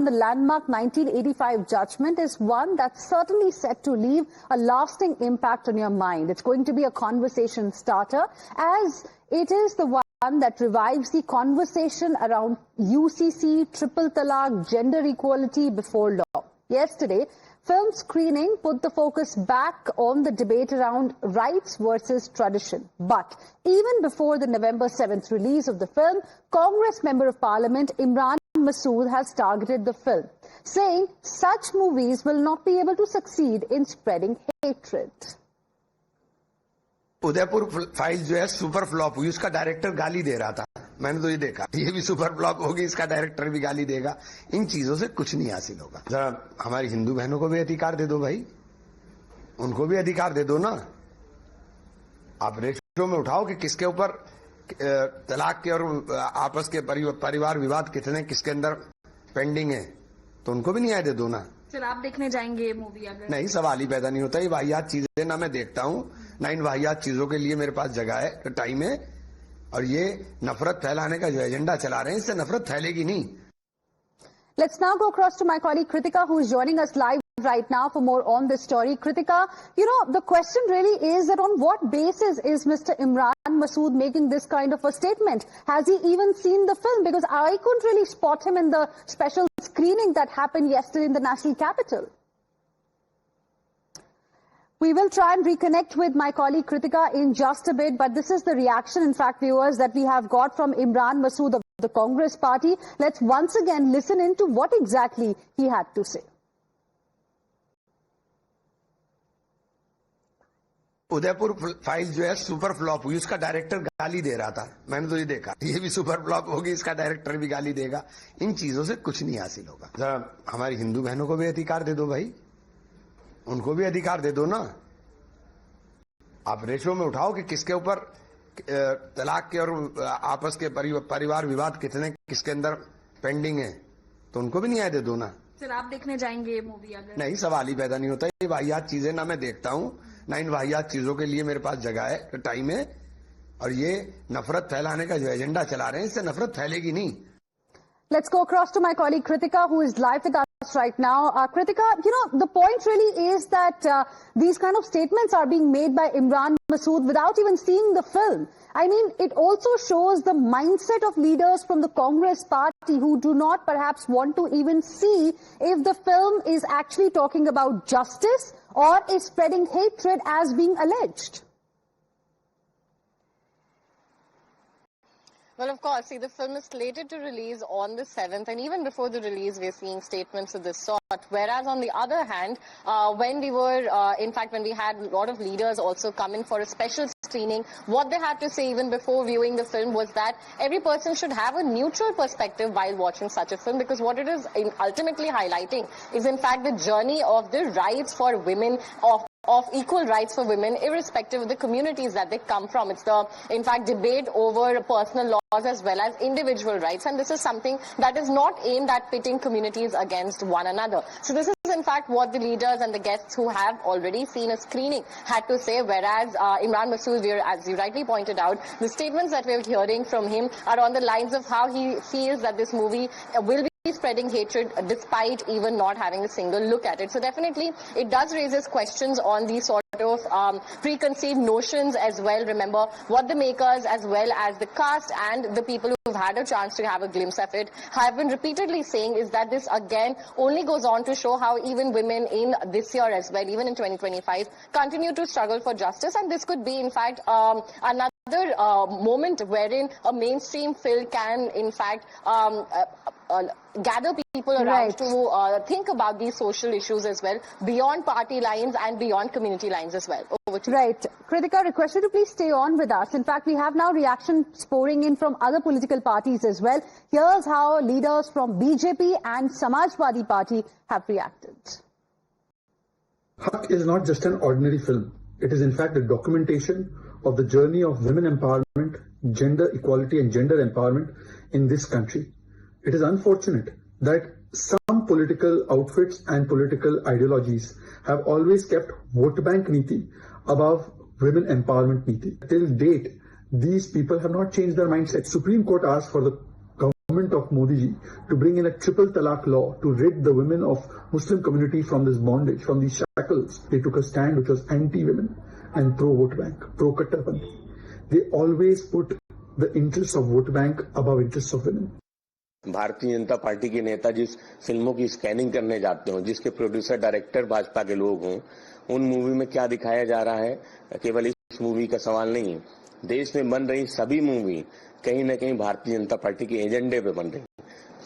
the landmark 1985 judgment is one that's certainly set to leave a lasting impact on your mind. It's going to be a conversation starter, as it is the one that revives the conversation around UCC, triple talaq, gender equality before law. Yesterday, film screening put the focus back on the debate around rights versus tradition. But even before the November 7th release of the film, Congress Member of Parliament Imran Masood has targeted the film, saying such movies will not be able to succeed in spreading hatred. Udaipur file जो है super flop हुई, उसका director गाली दे रहा था। मैंने तो ये देखा, ये भी सुपर फ्लॉप होगी, इसका डायरेक्टर भी गाली देगा। इन चीजों से कुछ नहीं हासिल होगा। जरा हमारी हिंदू बहनों को भी अधिकार दे दो भाई, उनको भी अधिकार दे दो ना। आप रेशो में उठाओ कि किसके ऊपर तलाक के और आपस के परिवार विवाद कितने किसके अंदर पेंडिंग है, तो उनको भी न्याय दे दो ना। सर, आप देखने जाएंगे ये मूवी? अगर नहीं, सवाल ही पैदा नहीं होता। ये वाहियात चीजें ना मैं देखता हूँ, ना इन वाहियात चीजों के लिए मेरे पास जगह है, टाइम है। और ये नफरत फैलाने का जो एजेंडा चला रहे हैं, इससे नफरत फैलेगी नहीं। Let's now go across to my colleague Kritika, who is joining us live right now for more on this story. Kritika, you know, the question really is that on what basis is Mr. Imran Masood making this kind of a statement? Has he even seen the film? Because I couldn't really spot him in the special screening that happened yesterday in the national capital. We will try and reconnect with my colleague Kritika in just a bit, but this is the reaction, in fact, viewers, that we have got from Imran Masood of the Congress party. Let's once again listen in to what exactly he had to say. Udaipur file जो है super flop हुई, उसका director गाली दे रहा था। मैंने तो ये देखा, ये भी सुपर फ्लॉप होगी, इसका डायरेक्टर भी गाली देगा। इन चीजों से कुछ नहीं हासिल होगा। जरा हमारी हिंदू बहनों को भी अधिकार दे दो भाई, उनको भी अधिकार दे दो ना। आप रेशो में उठाओ कि किसके ऊपर तलाक के और आपस के परिवार विवाद कितने किसके अंदर पेंडिंग है, तो उनको भी न्याय दे दो ना। सर, आप देखने जाएंगे ये मूवी? अगर नहीं, सवाल ही पैदा नहीं होता। ये वाहियात चीजें ना मैं देखता हूँ, ना इन वाहियात चीजों के लिए मेरे पास जगह है, टाइम है। और ये नफरत फैलाने का जो एजेंडा चला रहे हैं, इससे नफरत फैलेगी नहीं। Let's go across to my colleague Kritika, who is live with us right now. Kritika, you know, the point really is that these kind of statements are being made by Imran Masood without even seeing the film. I mean, it also shows the mindset of leaders from the Congress party who do not perhaps want to even see if the film is actually talking about justice or is spreading hatred as being alleged. Well, of course, see, the film is slated to release on the 7th, and even before the release, we're seeing statements of this sort. Whereas, on the other hand, when we were, in fact, when we had a lot of leaders also come in for a special screening, what they had to say even before viewing the film was that every person should have a neutral perspective while watching such a film, because what it is ultimately highlighting is, in fact, the journey of the rights for women, of equal rights for women, irrespective of the communities that they come from. It's the, in fact, debate over personal laws as well as individual rights, and this is something that is not aimed at pitting communities against one another. So this is, in fact, what the leaders and the guests who have already seen a screening had to say, whereas Imran Masood, as you rightly pointed out, the statements that we're hearing from him are on the lines of how he feels that this movie will be spreading hatred despite even not having a single look at it. So definitely it does raises questions on these sort of preconceived notions as well. Remember, what the makers as well as the cast and the people who've had a chance to have a glimpse of it have been repeatedly saying is that this again only goes on to show how even women in this year as well, even in 2025, continue to struggle for justice, and this could be in fact another moment wherein a mainstream film can in fact gather people around to think about these social issues as well, beyond party lines and beyond community lines as well. Over to you. Right. Kritika, request you to please stay on with us. In fact, we have now reactions pouring in from other political parties as well. Here's how leaders from BJP and Samajwadi Party have reacted. Haq is not just an ordinary film. It is in fact a documentation of the journey of women empowerment, gender equality and gender empowerment in this country. It is unfortunate that some political outfits and political ideologies have always kept vote bank niti above women empowerment niti. Till date, these people have not changed their mindset. Supreme Court asked for the government of of Modi ji to bring in a triple talaq law to rid the women of Muslim community from this bondage, from these shackles. They took a stand which was anti-women and pro-vote bank, pro-Kattarpandi. They always put the interests of vote bank above interests of women. Bharatiya Janata party के नेता जिस फिल्मों की scanning करने जाते हो, जिसके producer director Bhajpa के लोग हों, उन मूवी में क्या दिखाया जा रहा है केवल इस मूवी का सवाल नहीं है। देश में बन रही सभी मूवी कहीं न कहीं भारतीय जनता पार्टी के एजेंडे पे बन रही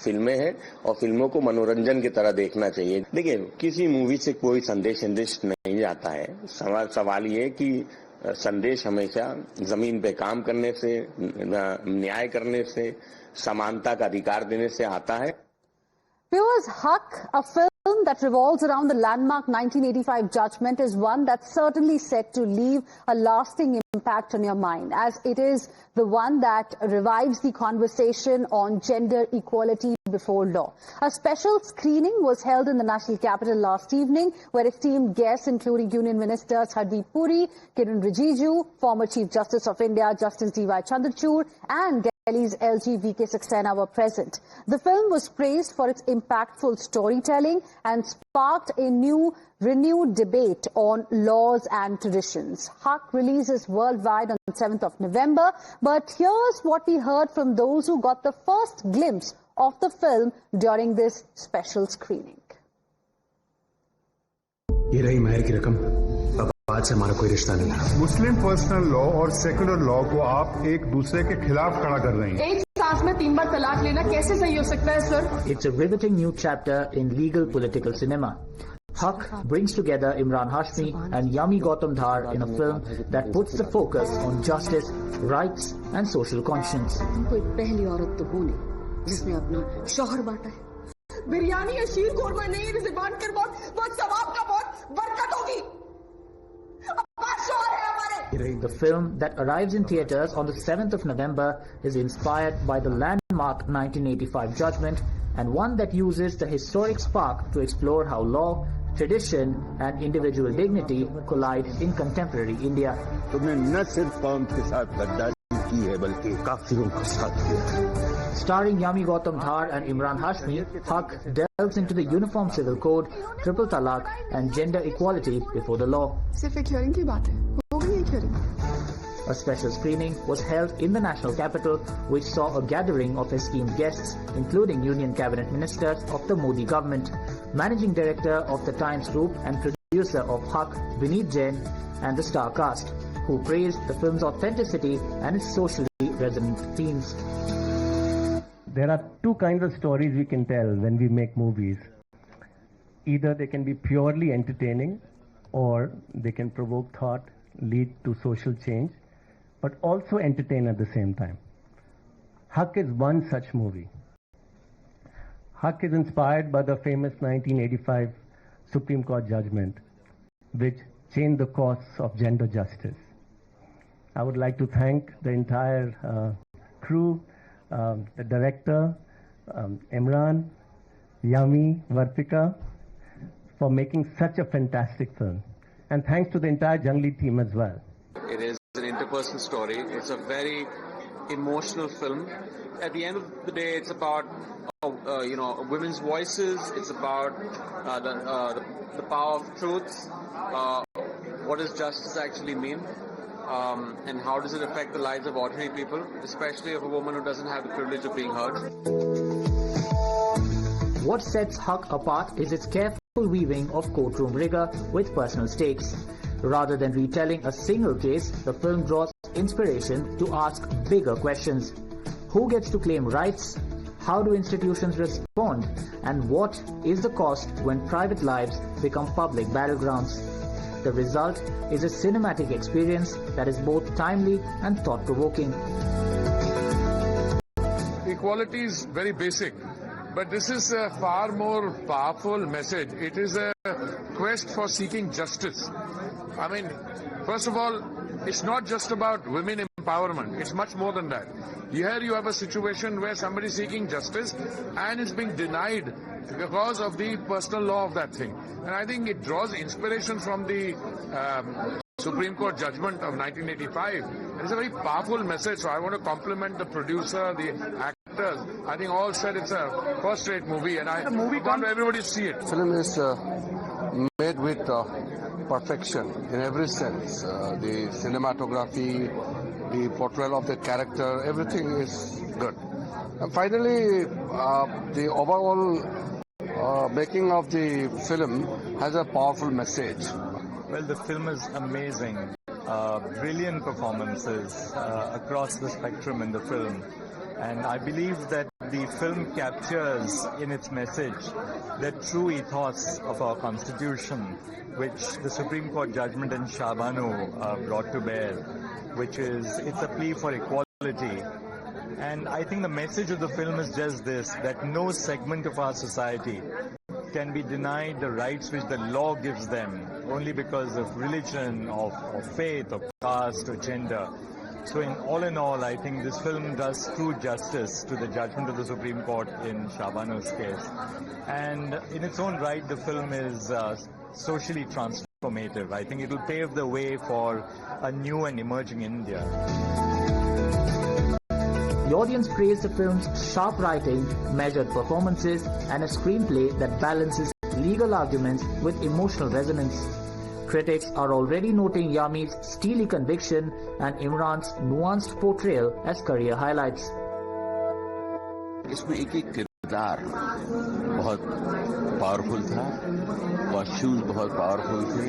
फिल्में हैं और फिल्मों को मनोरंजन की तरह देखना चाहिए। देखिए, किसी मूवी से कोई संदेश नहीं जाता है। सवाल ये कि संदेश हमेशा जमीन पे काम करने से, न्याय करने से, समानता का अधिकार देने से आता है। Viewers, Haq, a film that revolves around the landmark 1985 judgment, is one that's certainly set to leave a lasting impact on your mind, as it is the one that revives the conversation on gender equality before law. A special screening was held in the national capital last evening, where esteemed guests, including Union Ministers Hardeep Puri, Kiran Rijiju, former Chief Justice of India Justice D.Y. Chandrachud, and Delhi's LG V.K. Saxena were present. The film was praised for its impactful storytelling and sparked a renewed debate on laws and traditions. Haq releases worldwide on 7th of November, but here's what we heard from those who got the first glimpse of the film during this special screening. ये रही महर की रकम, अब आज से हमारा कोई रिश्ता नहीं है। मुस्लिम पर्सनल लॉ और सेकुलर लॉ को आप एक दूसरे के खिलाफ खड़ा कर रहे हैं। एक सांस में 3 बार तलाक लेना कैसे सही हो सकता है, sir? It's a riveting new chapter in legal political cinema. Haq brings together Imran Hashmi and Yami Gautam Dhar in a film that puts the focus on justice, rights and social conscience. कोई पहली औरत तो वो नहीं जिसने अपना शौहर बांटा है। बिरयानी या शीर कोरमा नहीं, इसे बांट कर बहुत सवाब का बहुत बरकत होगी। The film that arrives in theatres on the 7th of November is inspired by the landmark 1985 judgment, and one that uses the historic spark to explore how law, tradition and individual dignity collide in contemporary India. तुमने न सिर्फ कौम के साथ गद्दारी की है बल्कि काफिरों के साथ किया। Starring Yami Gautam Dhar and Imran Hashmi, Haq delves into the Uniform Civil Code, triple talaq and gender equality before the law. सिर्फ एक hearing की बात है, हो गई एक hearing। A special screening was held in the national capital, which saw a gathering of esteemed guests, including Union Cabinet Ministers of the Modi government, Managing Director of the Times Group and producer of Haq, Vineet Jain, and the star cast, who praised the film's authenticity and its socially resonant themes. There are two kinds of stories we can tell when we make movies. Either they can be purely entertaining, or they can provoke thought, lead to social change, but also entertain at the same time. Haq is one such movie. Haq is inspired by the famous 1985 Supreme Court judgment, which changed the course of gender justice. I would like to thank the entire crew, the director, Imran, Yami, Vartika, for making such a fantastic film. And thanks to the entire Jungli team as well. It is an interpersonal story. It's a very emotional film. At the end of the day, it's about women's voices. It's about the power of truth. What does justice actually mean? And how does it affect the lives of ordinary people, especially of a woman who doesn't have the privilege of being heard. What sets Haq apart is its careful weaving of courtroom rigor with personal stakes. Rather than retelling a single case, the film draws inspiration to ask bigger questions. Who gets to claim rights? How do institutions respond? And what is the cost when private lives become public battlegrounds? The result is a cinematic experience that is both timely and thought-provoking. Equality is very basic, but this is a far more powerful message. It is a quest for seeking justice. I mean, first of all, it's not just about women empowerment. It's much more than that. Here you have a situation where somebody is seeking justice and is being denied because of the personal law of that thing. And I think it draws inspiration from the Supreme Court judgment of 1985. It's a very powerful message. So I want to compliment the producer, the actor, actors, I think all said it's a first-rate movie, and I want everybody to see it. Film is made with perfection in every sense. The cinematography, the portrayal of the character, everything is good. And finally, the overall making of the film has a powerful message. Well, the film is amazing. Brilliant performances across the spectrum in the film. And I believe that the film captures in its message the true ethos of our Constitution, which the Supreme Court judgment in Shah Banu brought to bear, which is, it's a plea for equality. And I think the message of the film is just this, that no segment of our society can be denied the rights which the law gives them only because of religion, of faith, of caste, or gender. So in all, I think this film does true justice to the judgment of the Supreme Court in Shah Banu's case. And in its own right, the film is socially transformative. I think it will pave the way for a new and emerging India. The audience praised the film's sharp writing, measured performances, and a screenplay that balances legal arguments with emotional resonance. Critics are already noting Yami's steely conviction and Imran's nuanced portrayal as career highlights. इसमें एक किरदार बहुत powerful था, costumes बहुत powerful थे,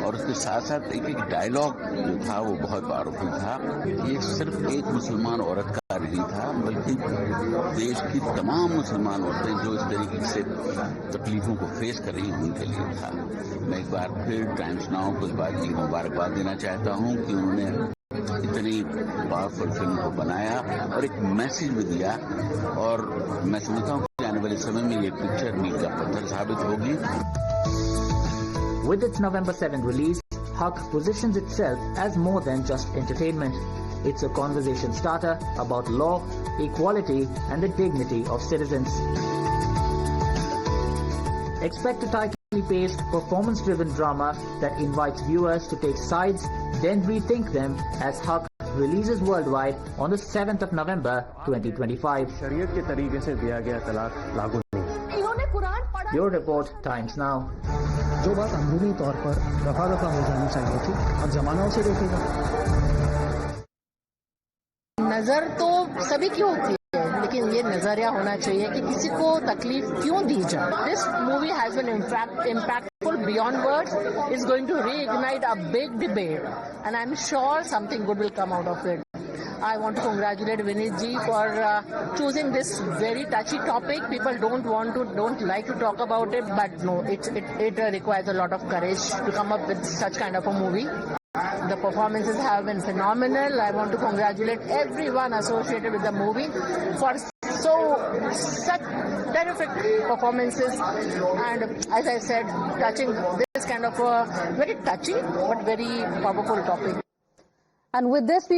और उसके साथ साथ एक डायलॉग जो था वो बहुत पावरफुल था। ये सिर्फ एक मुसलमान औरत का नहीं था, बल्कि देश की तमाम मुसलमान औरतें जो इस तरीके से तकलीफों को फेस कर रही हैं उनके लिए था। मैं एक बार फिर टाइम्स नाउ को इस बात की मुबारकबाद देना चाहता हूं कि उन्होंने इतनी पावरफुल फिल्म को बनाया और एक मैसेज भी दिया, और मैं समझता हूं कि आने वाले समय में ये पिक्चर मील का पत्थर साबित होगी। With its November 7 release, Haq positions itself as more than just entertainment. It's a conversation starter about law, equality, and the dignity of citizens. Expect a tightly paced, performance-driven drama that invites viewers to take sides, then rethink them as Haq releases worldwide on the 7th of November 2025. शरीयत के तरीके से दिया गया तलाक लागू नहीं। इन्होंने कुरान पढ़ा। Your report, Times Now. जो बात अंदरूनी तौर पर दफा हो जानी चाहिए थी, अब जमाना उसे देखेगा। नजर तो सभी की होती है, लेकिन ये नजरिया होना चाहिए कि किसी को तकलीफ क्यों दी जाए। This movie has been impactful beyond words. It's going to reignite a big debate, and I'm sure something good will come out of it. I want to congratulate Vinit ji for choosing this very touchy topic. People don't like to talk about it, but no, it requires a lot of courage to come up with such kind of a movie. The performances have been phenomenal. I want to congratulate everyone associated with the movie for such terrific performances, and as I said, touching this kind of a very touchy but very powerful topic. And with this, we will